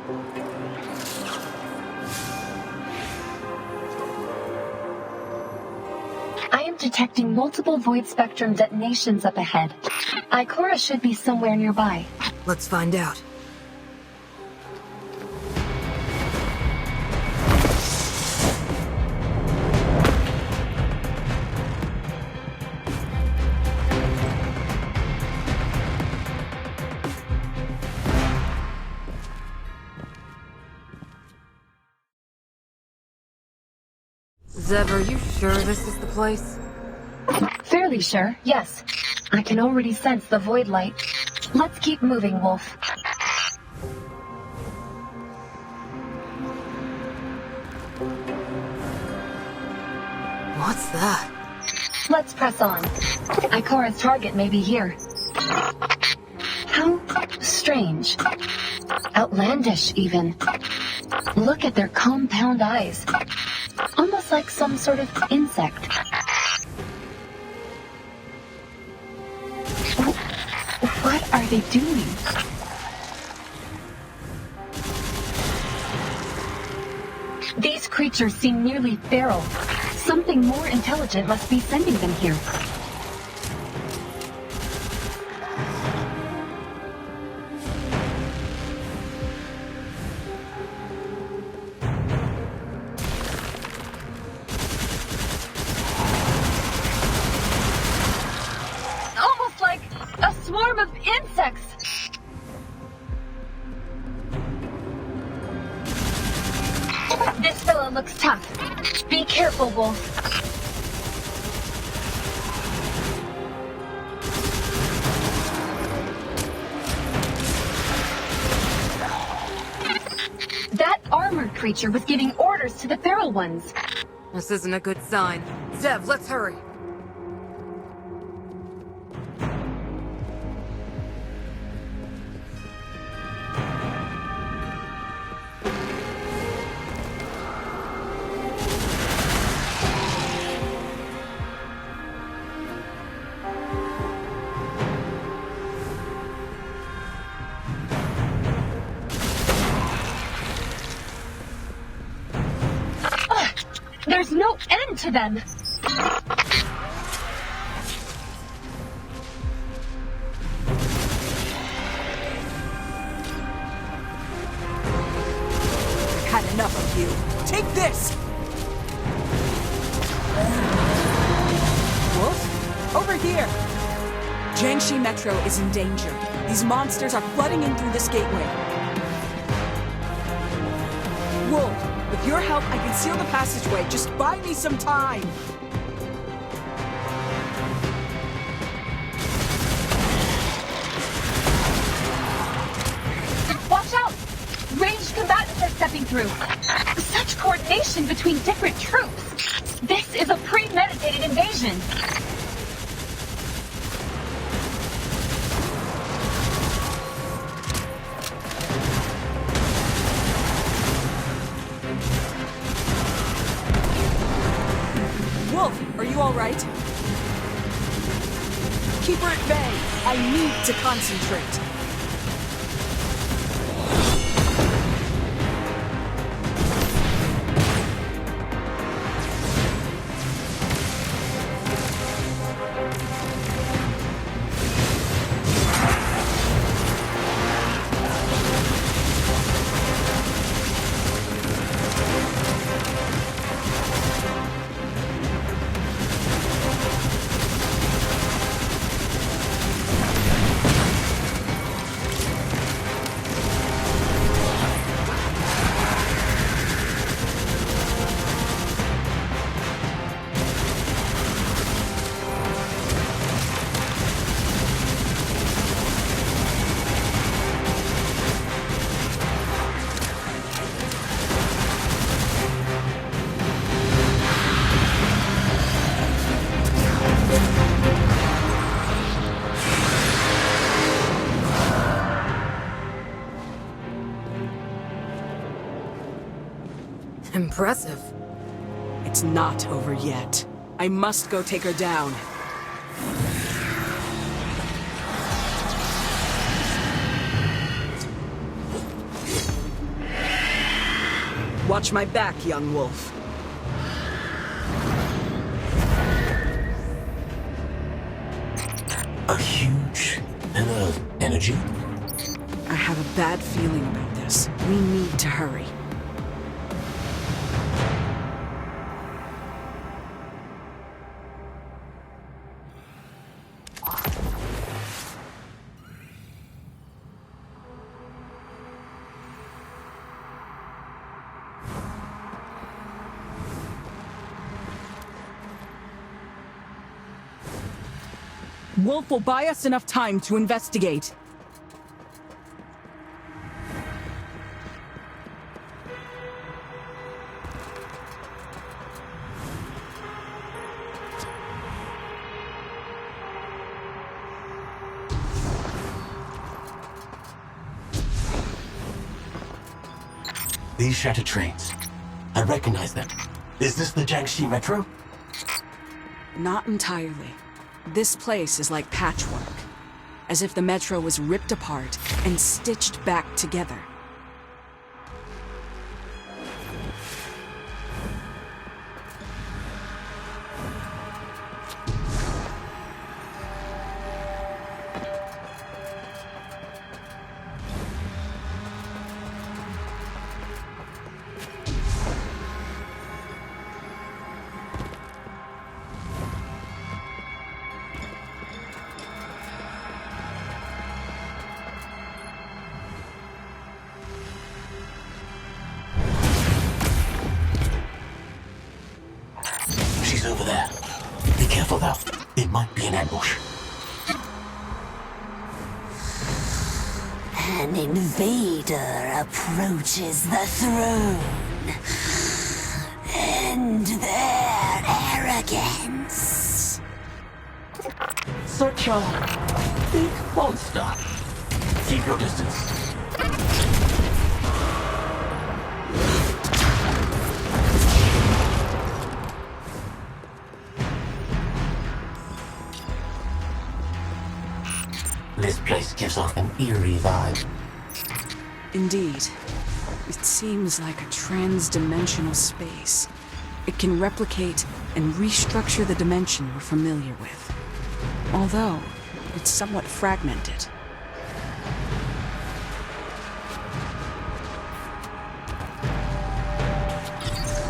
I am detecting multiple void spectrum detonations up ahead. Ikora should be somewhere nearby. Let's find out. Zev, are you sure this is the place? Fairly sure, yes. I can already sense the void light. Let's keep moving, Wolf. What's that? Let's press on. Ikora's target may be here. How strange. Outlandish, even. Look at their compound eyes. Almost like some sort of insect. What are they doing? These creatures seem nearly feral. Something more intelligent must be sending them here. Almost like a swarm of insects. This fellow looks tough. Be careful, Wolf. That armored creature was giving orders to the feral ones. This isn't a good sign. Zev, let's hurry. There's no end to them. I've had enough of you. Take this! Wolf? Over here! Jiangxi Metro is in danger. These monsters are flooding in through this gateway. Wolf, with your help, I can seal the passageway. Just buy me some time! Watch out! Ranged combatants are stepping through. Such coordination between different troops. This is a premeditated invasion. Wolf, are you alright? Keep her at bay. I need to concentrate. Impressive. It's not over yet. I must go take her down. Watch my back, young wolf. A huge pillar of energy? I have a bad feeling about this. We need to hurry. Wolf will buy us enough time to investigate. These shattered trains. I recognize them. Is this the Jiangxi Metro? Not entirely. This place is like patchwork, as if the metro was ripped apart and stitched back together. She's over there. Be careful though. It might be an ambush. An invader approaches the throne. End their arrogance. Such a big monster. Keep your distance. This place gives off an eerie vibe. Indeed. It seems like a trans-dimensional space. It can replicate and restructure the dimension we're familiar with. Although, it's somewhat fragmented.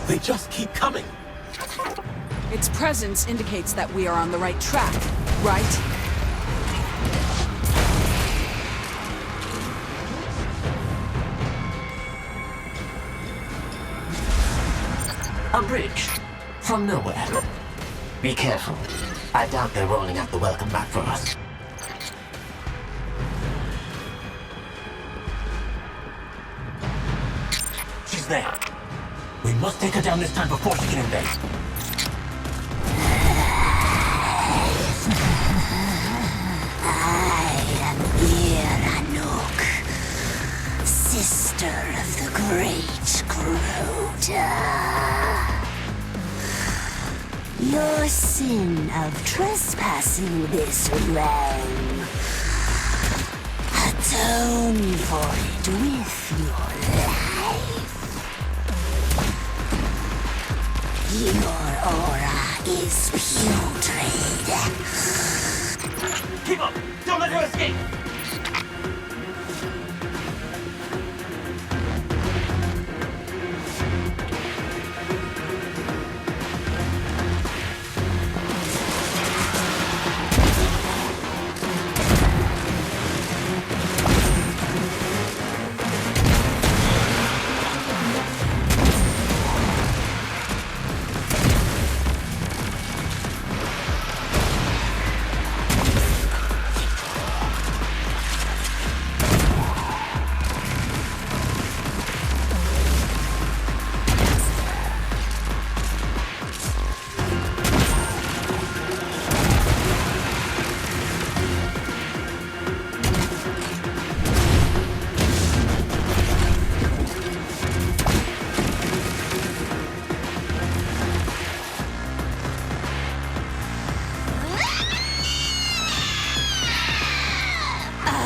They just keep coming. Its presence indicates that we are on the right track, right? A bridge. From nowhere. Be careful. I doubt they're rolling out the welcome mat for us. She's there. We must take her down this time before she can invade. I am Iranok, sister of the great Crota. Your sin of trespassing this realm. Atone for it with your life. Your aura is putrid. Keep up! Don't let her escape!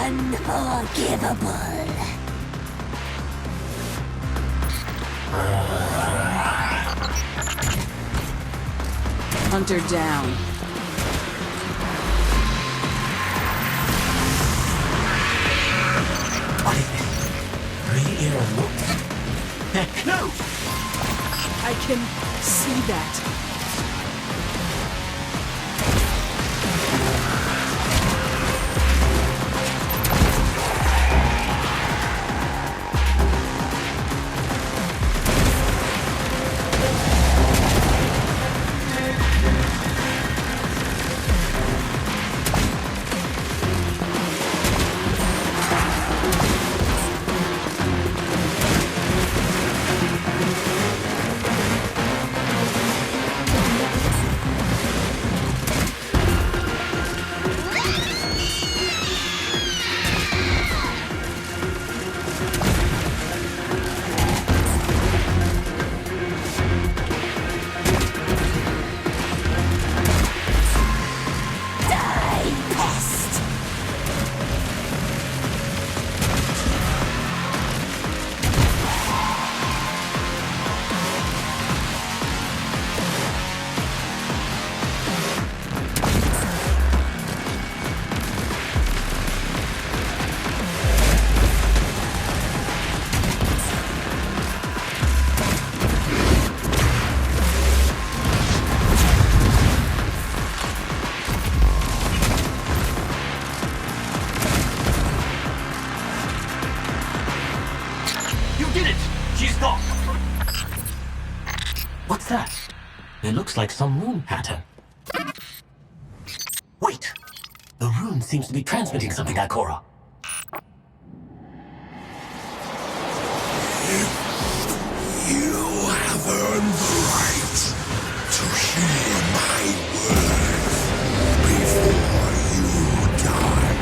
Unforgivable. Hunter down. What is this? Three-ear wolf? No! I can see that. What's that? It looks like some rune pattern. Wait! The rune seems to be transmitting something, Ikora. You have earned the right to hear my words before you die.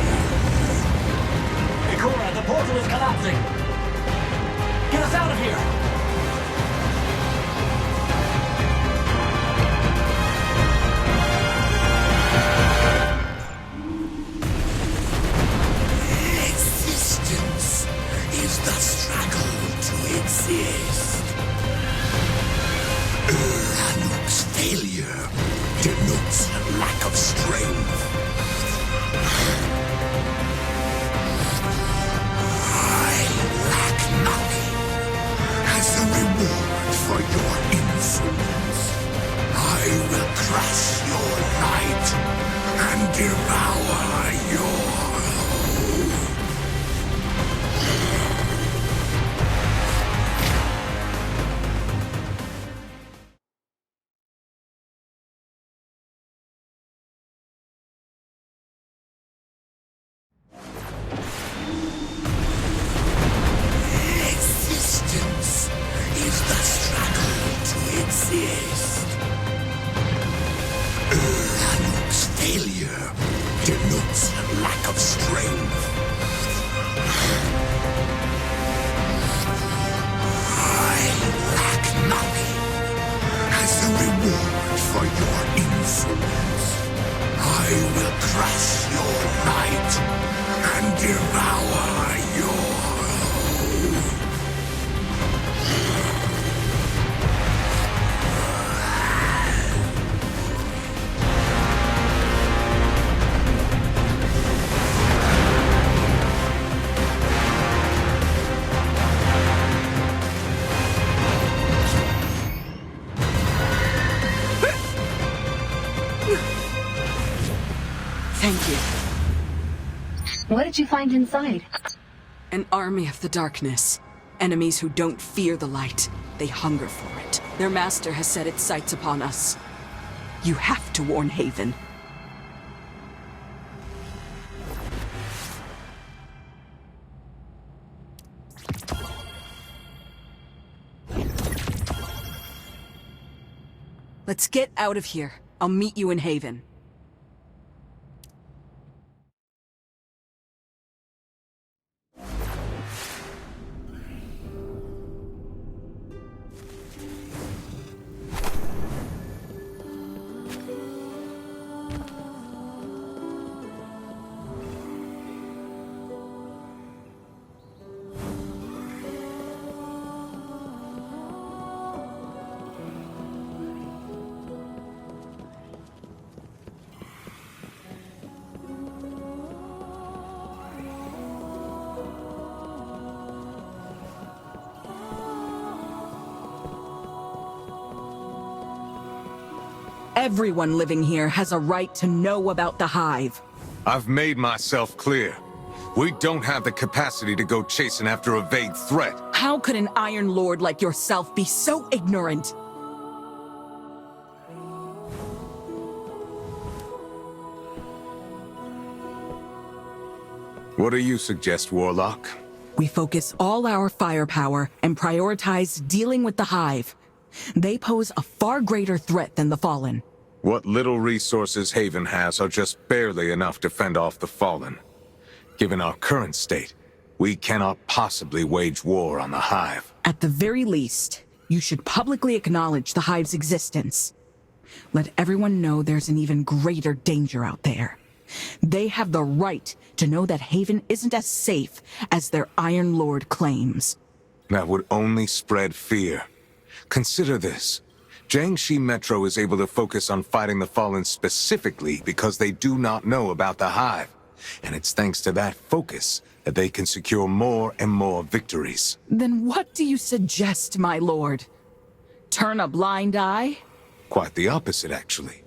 Ikora, the portal is collapsing! Get us out of here! Existence is the struggle to exist. Ranuk's failure denotes lack of strength. I lack nothing. As a reward for your insolence, I will crush your light and devour your existence is the struggle to exist. Ranuk's failure denotes lack of strength. I lack nothing. As a reward for your insolence, I will crush your light and devour your Thank you. What did you find inside? An army of the darkness. Enemies who don't fear the light. They hunger for it. Their master has set its sights upon us. You have to warn Haven. Let's get out of here. I'll meet you in Haven. Everyone living here has a right to know about the Hive. I've made myself clear. We don't have the capacity to go chasing after a vague threat. How could an Iron Lord like yourself be so ignorant? What do you suggest, Warlock? We focus all our firepower and prioritize dealing with the Hive. They pose a far greater threat than the Fallen. What little resources Haven has are just barely enough to fend off the Fallen. Given our current state, we cannot possibly wage war on the Hive. At the very least, you should publicly acknowledge the Hive's existence. Let everyone know there's an even greater danger out there. They have the right to know that Haven isn't as safe as their Iron Lord claims. That would only spread fear. Consider this. Jiangxi Metro is able to focus on fighting the Fallen specifically because they do not know about the Hive. And it's thanks to that focus that they can secure more and more victories. Then what do you suggest, my lord? Turn a blind eye? Quite the opposite, actually.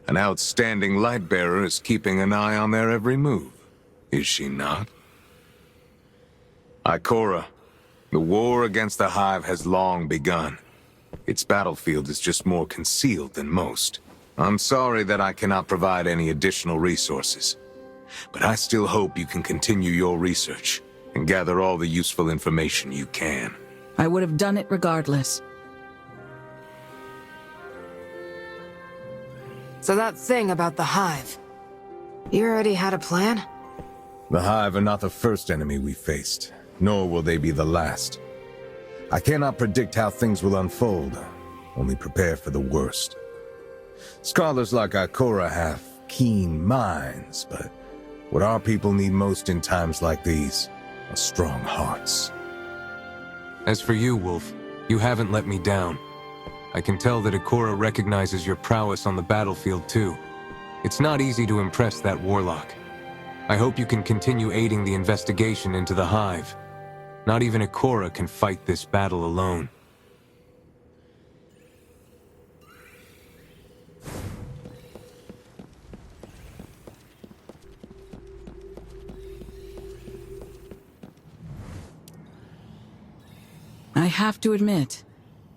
An outstanding light-bearer is keeping an eye on their every move. Is she not? Ikora, the war against the Hive has long begun. Its battlefield is just more concealed than most. I'm sorry that I cannot provide any additional resources. But I still hope you can continue your research and gather all the useful information you can. I would have done it regardless. So that thing about the Hive. You already had a plan? The Hive are not the first enemy we faced, nor will they be the last. I cannot predict how things will unfold, only prepare for the worst. Scholars like Ikora have keen minds, but what our people need most in times like these are strong hearts. As for you, Wolf, you haven't let me down. I can tell that Ikora recognizes your prowess on the battlefield too. It's not easy to impress that warlock. I hope you can continue aiding the investigation into the Hive. Not even Ikora can fight this battle alone. I have to admit,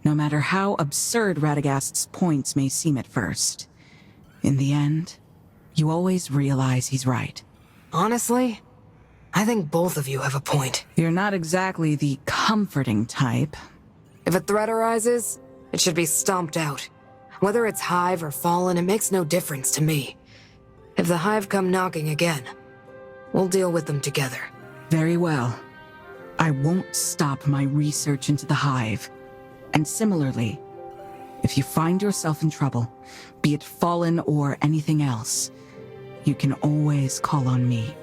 no matter how absurd Radagast's points may seem at first, in the end, you always realize he's right. Honestly, I think both of you have a point. You're not exactly the comforting type. If a threat arises, it should be stomped out. Whether it's Hive or Fallen, it makes no difference to me. If the Hive come knocking again, we'll deal with them together. Very well. I won't stop my research into the Hive. And similarly, if you find yourself in trouble, be it Fallen or anything else, you can always call on me.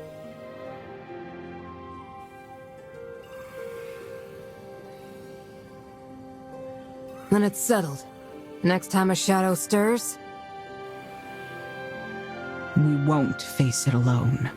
Then it's settled. Next time a shadow stirs, We won't face it alone.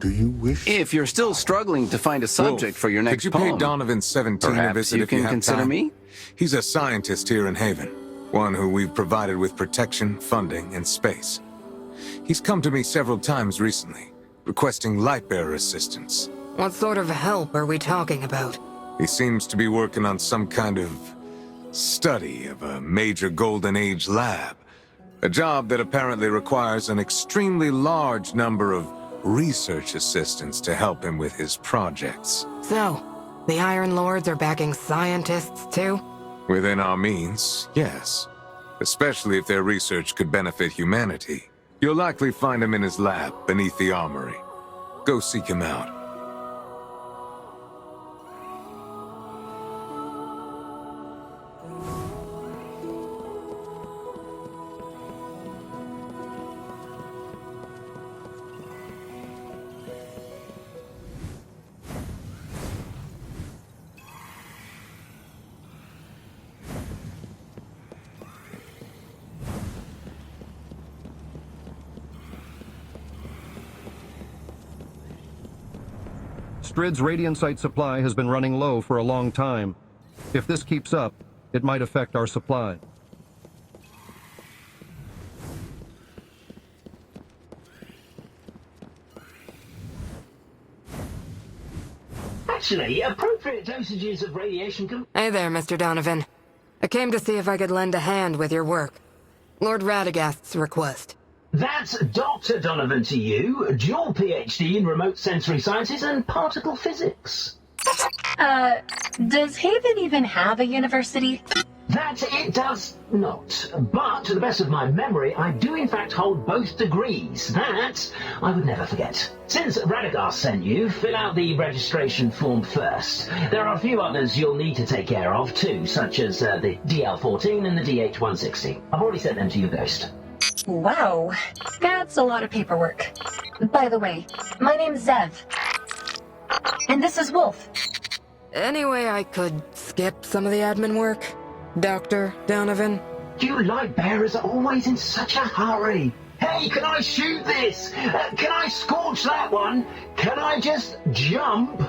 Do you wish? If you're still struggling to find a subject for your next could you poem, pay Donovan 17 a perhaps visit you if you can have consider time? me? He's a scientist here in Haven, one who we've provided with protection, funding, and space. He's come to me several times recently, requesting light-bearer assistance. what sort of help are we talking about? He seems to be working on some kind of study of a major Golden Age lab. A job that apparently requires an extremely large number of research assistants to help him with his projects. So, the Iron Lords are backing scientists too? Within our means, yes. Especially if their research could benefit humanity. You'll likely find him in his lab beneath the armory. Go seek him out. Strid's radiantite supply has been running low for a long time. If this keeps up, it might affect our supply. Actually, appropriate dosages of radiation can... Hey there, Mr. Donovan. I came to see if I could lend a hand with your work. Lord Radagast's request. That's Dr. Donovan to you, dual PhD in remote sensory sciences and particle physics. Does Haven even have a university? That it does not. But, to the best of my memory, I do in fact hold both degrees. That I would never forget. Since Radagast sent you, fill out the registration form first. There are a few others you'll need to take care of too, such as the DL-14 and the DH-160. I've already sent them to your ghost. Wow, that's a lot of paperwork. By the way, my name's Zev. And this is Wolf. Any way I could skip some of the admin work, Dr. Donovan? You light bearers are always in such a hurry. Hey, can I shoot this? Can I scorch that one? Can I just jump?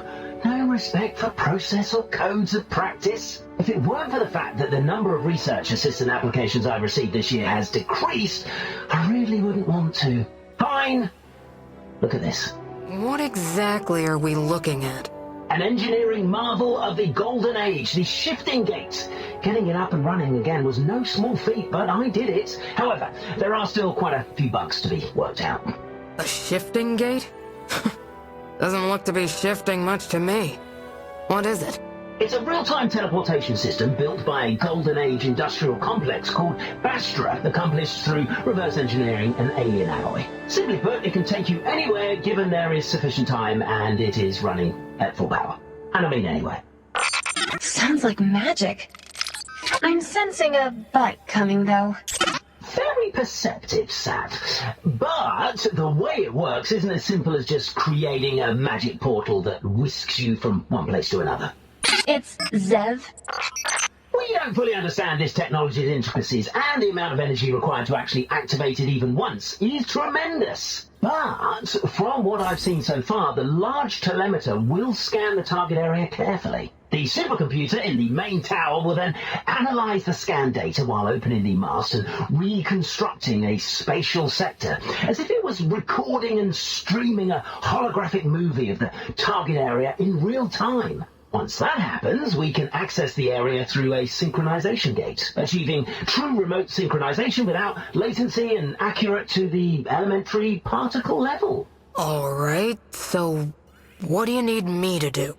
No respect for process or codes of practice. If it weren't for the fact that the number of research assistant applications I've received this year has decreased, I really wouldn't want to. Fine. Look at this. What exactly are we looking at? An engineering marvel of the golden age, the shifting gate. Getting it up and running again was no small feat, but I did it. However, there are still quite a few bugs to be worked out. A shifting gate? Doesn't look to be shifting much to me. What is it? It's a real-time teleportation system built by a golden age industrial complex called Bastra, accomplished through reverse engineering and alien alloy. Simply put, it can take you anywhere given there is sufficient time and it is running at full power. And I mean anywhere. Sounds like magic. I'm sensing a but coming, though. Very perceptive, Sat. But the way it works isn't as simple as just creating a magic portal that whisks you from one place to another. It's Zev. We don't fully understand this technology's intricacies, and the amount of energy required to actually activate it even once is tremendous. But from what I've seen so far, the large telemeter will scan the target area carefully. The supercomputer in the main tower will then analyze the scan data while opening the mast and reconstructing a spatial sector, as if it was recording and streaming a holographic movie of the target area in real time. Once that happens, we can access the area through a synchronization gate, achieving true remote synchronization without latency and accurate to the elementary particle level. Alright, so what do you need me to do?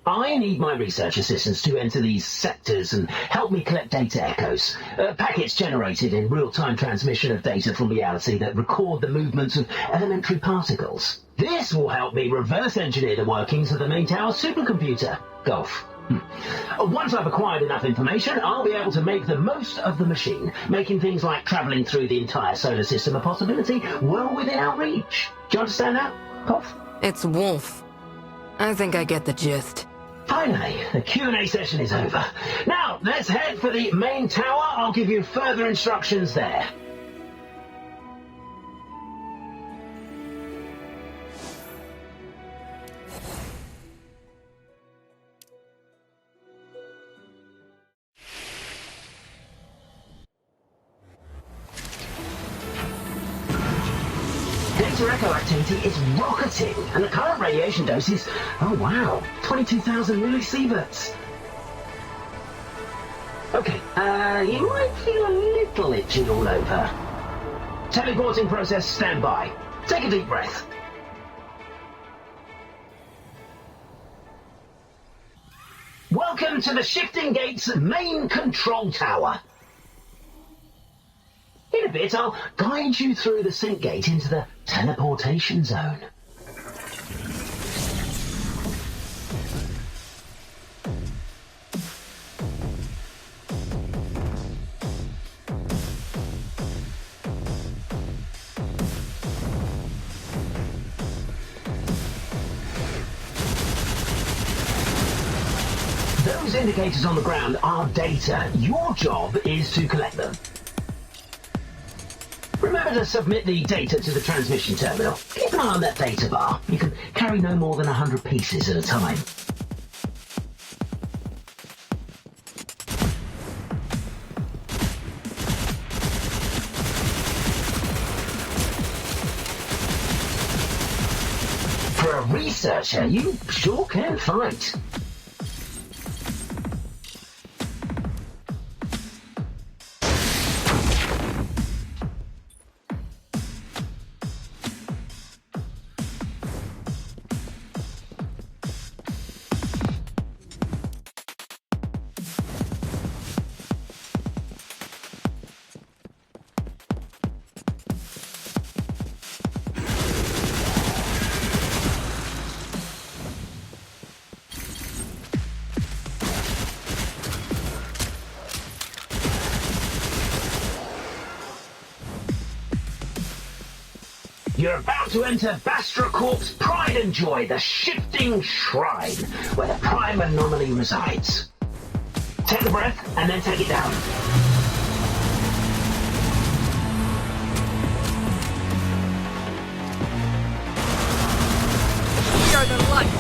I need my research assistants to enter these sectors and help me collect data echoes, packets generated in real-time transmission of data from reality that record the movements of elementary particles. This will help me reverse engineer the workings of the main tower supercomputer. Golf. Once I've acquired enough information, I'll be able to make the most of the machine, making things like traveling through the entire solar system a possibility well within our reach. Do you understand that, Golf? It's Wolf. I think I get the gist. Finally, the Q&A session is over. Now, let's head for the main tower. I'll give you further instructions there. Data echo activity is rocketing, and the current radiation dose is, oh wow, 22,000 millisieverts. Okay, you might feel a little itchy all over. Teleporting process standby. Take a deep breath. Welcome to the Shifting Gate's main control tower. In a bit, I'll guide you through the sync gate into the teleportation zone. Those indicators on the ground are data. Your job is to collect them. Remember to submit the data to the transmission terminal. Keep an eye on that data bar. You can carry no more than 100 pieces at a time. For a researcher, you sure can fight. You're about to enter Bastra Corp's pride and joy, the shifting shrine, where the prime anomaly resides. Take the breath, and then take it down. We are the light.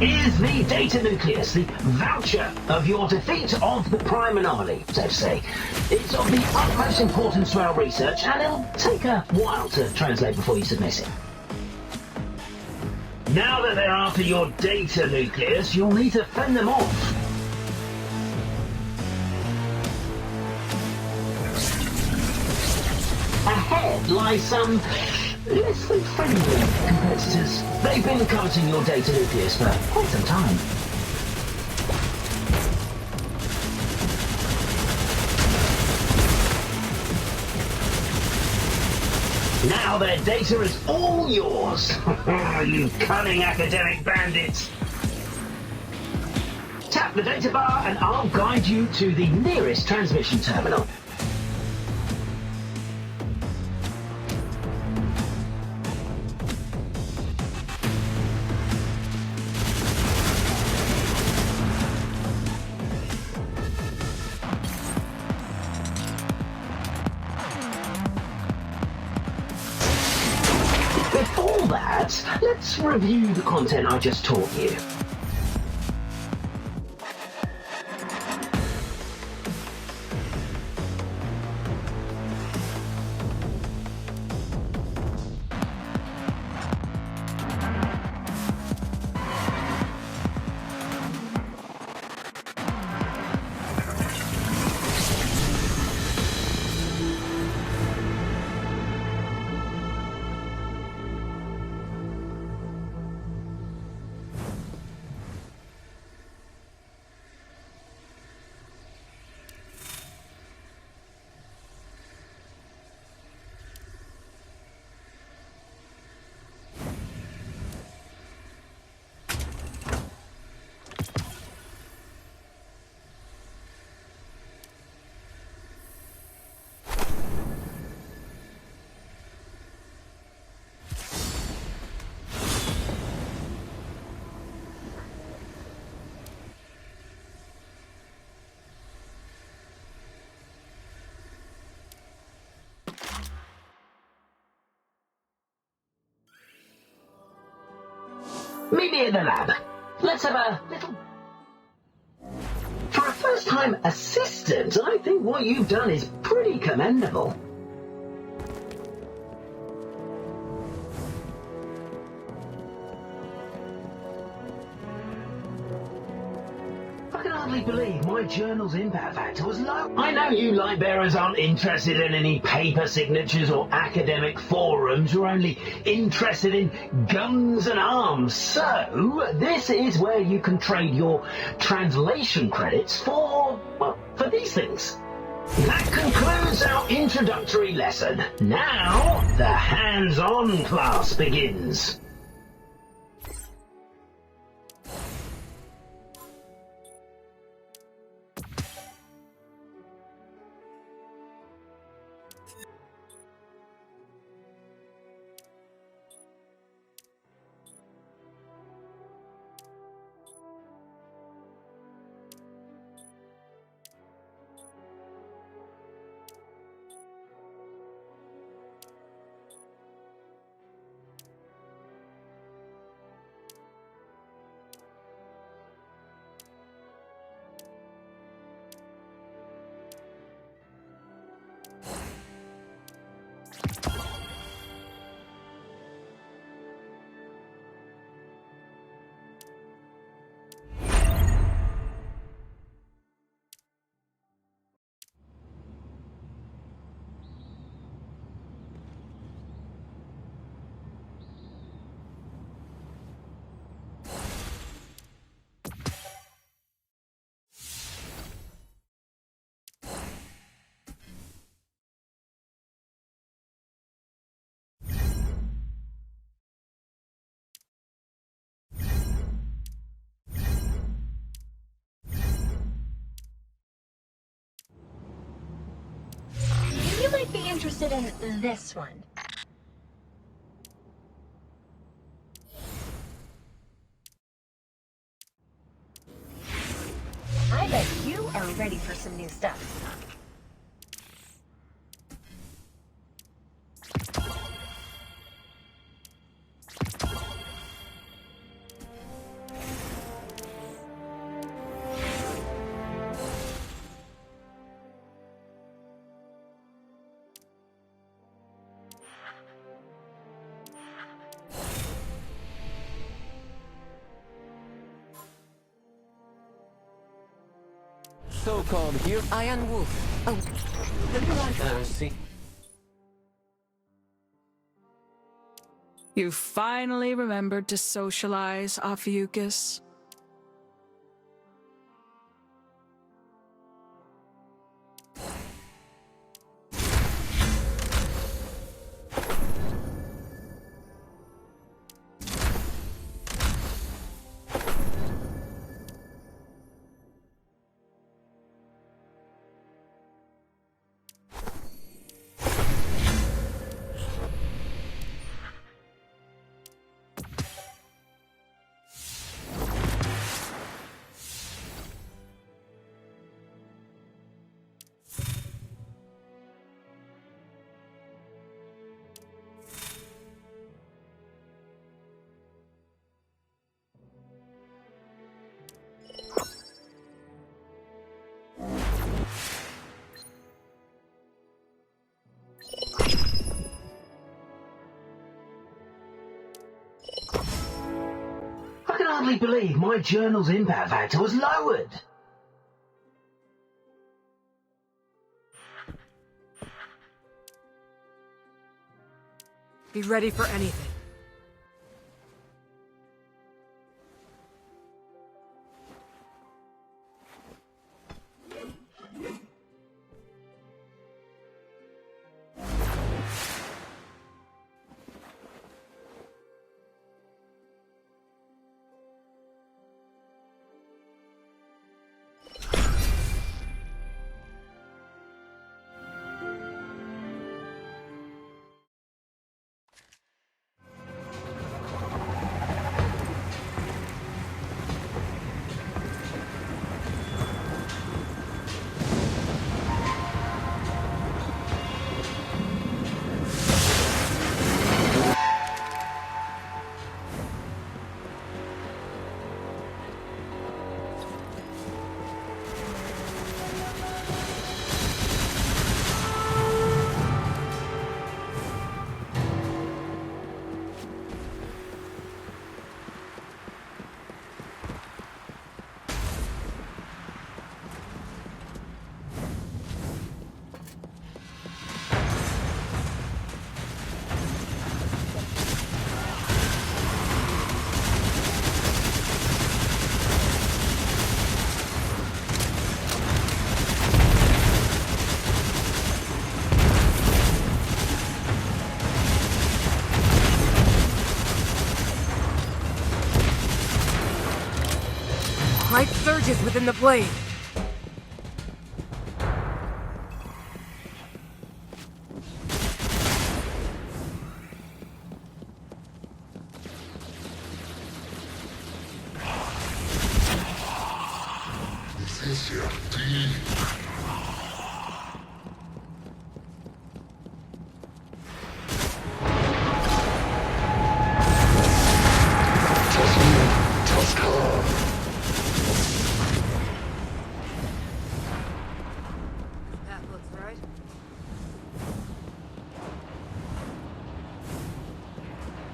Is the data nucleus, the voucher of your defeat of the prime anomaly, so to say. It's of the utmost importance to our research, and it'll take a while to translate before you submit it. Now that they're after your data nucleus, you'll need to fend them off. Ahead lies some less than friendly competitors. They've been coveting your data nucleus for quite some time. Now their data is all yours. You cunning academic bandits. Tap the data bar and I'll guide you to the nearest transmission terminal. Before that, let's review the content I just taught you. Meet me in the lab. Let's have a little... For a first-time assistant, I think what you've done is pretty commendable. I can hardly believe my journal's impact factor was low. I know you light bearers aren't interested in any paper signatures or academic forums. You're only interested in guns and arms. So, this is where you can trade your translation credits for, well, for these things. That concludes our introductory lesson. Now, the hands-on class begins. might be interested in this one. I bet you are ready for some new stuff. So-called here. Iron Wolf. Oh. See. You finally remembered to socialize, Ophiuchus. I can hardly believe my journal's impact factor was lowered. Be ready for anything. Light surges within the blade. This is your deed. That looks right.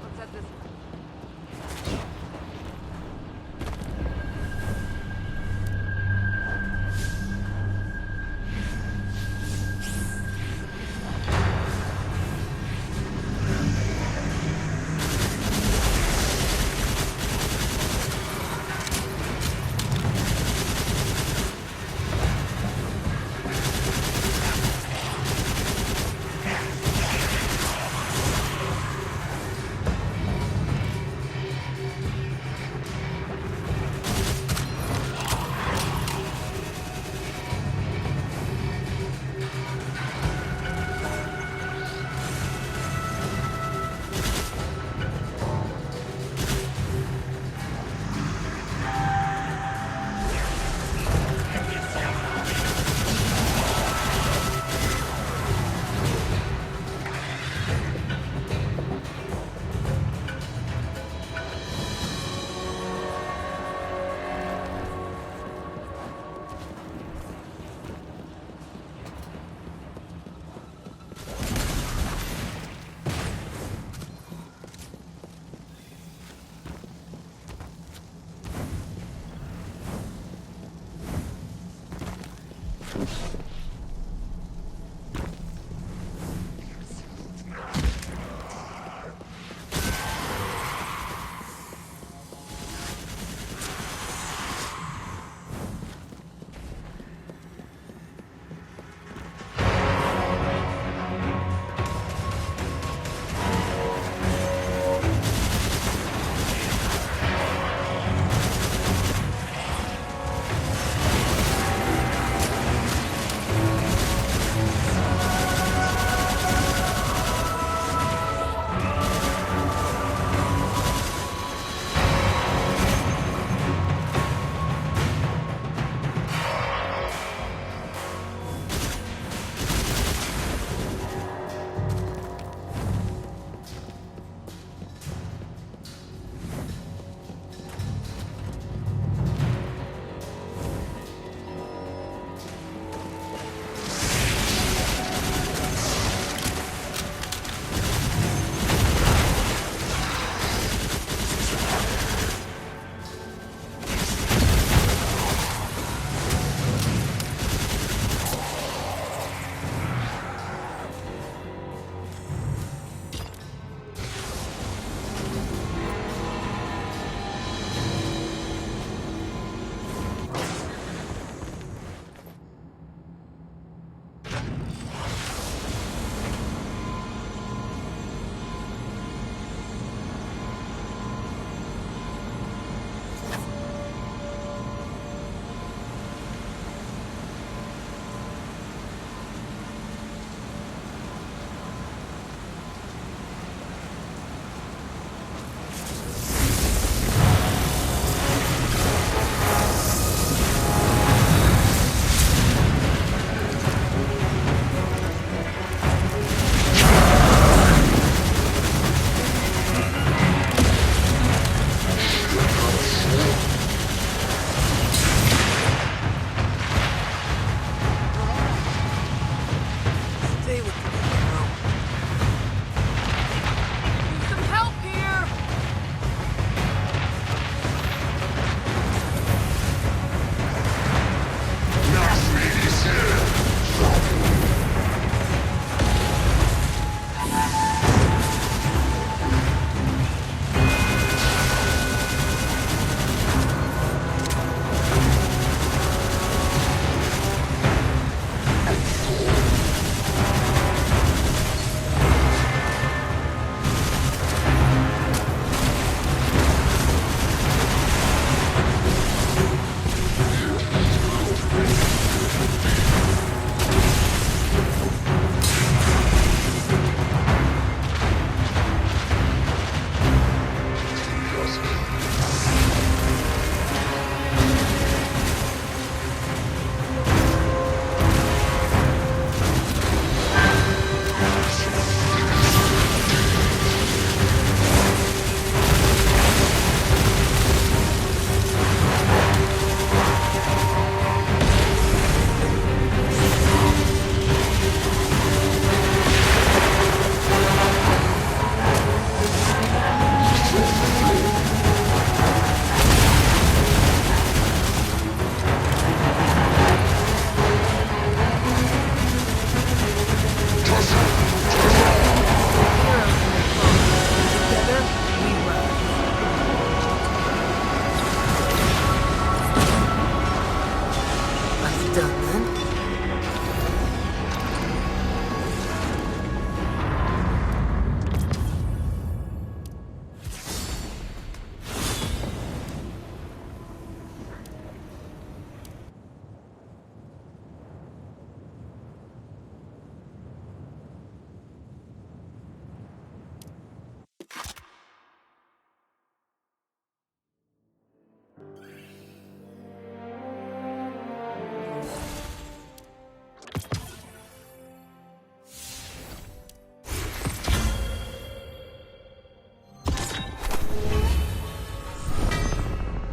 Let's set this.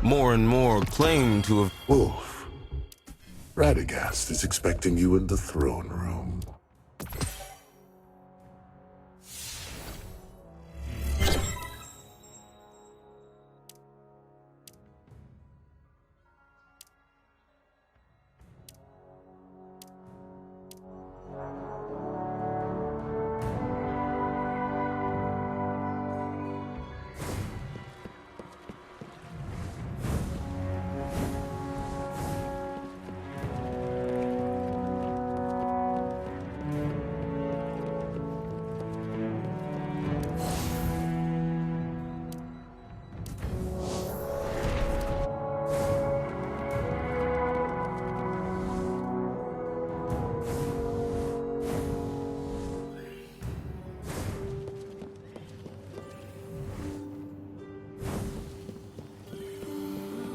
More and more claim to have... Wolf, Radagast is expecting you in the throne room.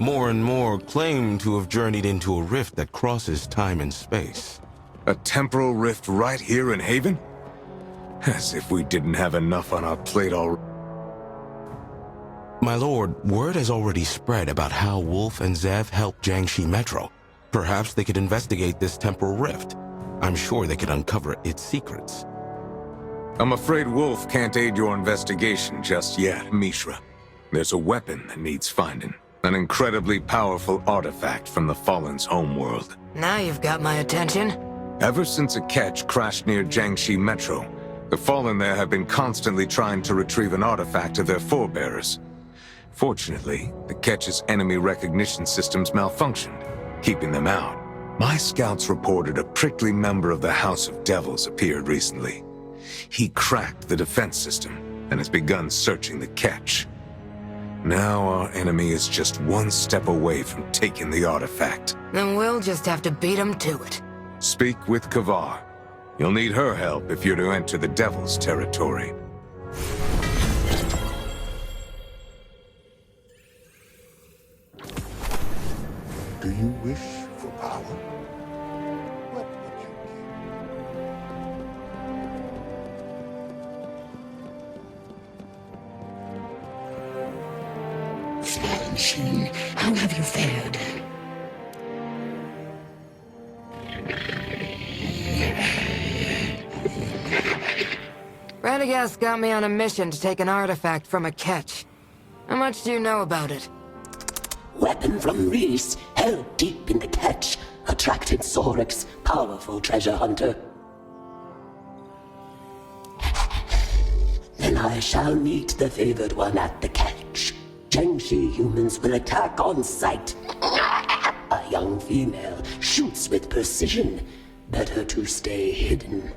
More and more claim to have journeyed into a rift that crosses time and space. A temporal rift right here in Haven? As if we didn't have enough on our plate already. My lord, word has already spread about how Wolf and Zev helped Jiangxi Metro. Perhaps they could investigate this temporal rift. I'm sure they could uncover its secrets. I'm afraid Wolf can't aid your investigation just yet, Mishra. There's a weapon that needs finding. An incredibly powerful artifact from the Fallen's homeworld. Now you've got my attention. Ever since a catch crashed near Jiangxi Metro, the Fallen there have been constantly trying to retrieve an artifact of their forebearers. Fortunately, the catch's enemy recognition systems malfunctioned, keeping them out. My scouts reported a prickly member of the House of Devils appeared recently. He cracked the defense system and has begun searching the catch. Now our enemy is just one step away from taking the artifact. Then we'll just have to beat him to it. Speak with Kavar. You'll need her help if you're to enter the Devil's territory. Do you wish for power? What would you give? Jiangxi, how have you fared? Radagast got me on a mission to take an artifact from a catch. How much do you know about it? Weapon from Reese, held deep in the catch, attracted Zorik's powerful treasure hunter. Then I shall meet the favored one at the catch. Jiangxi humans will attack on sight. A young female shoots with precision. Better to stay hidden.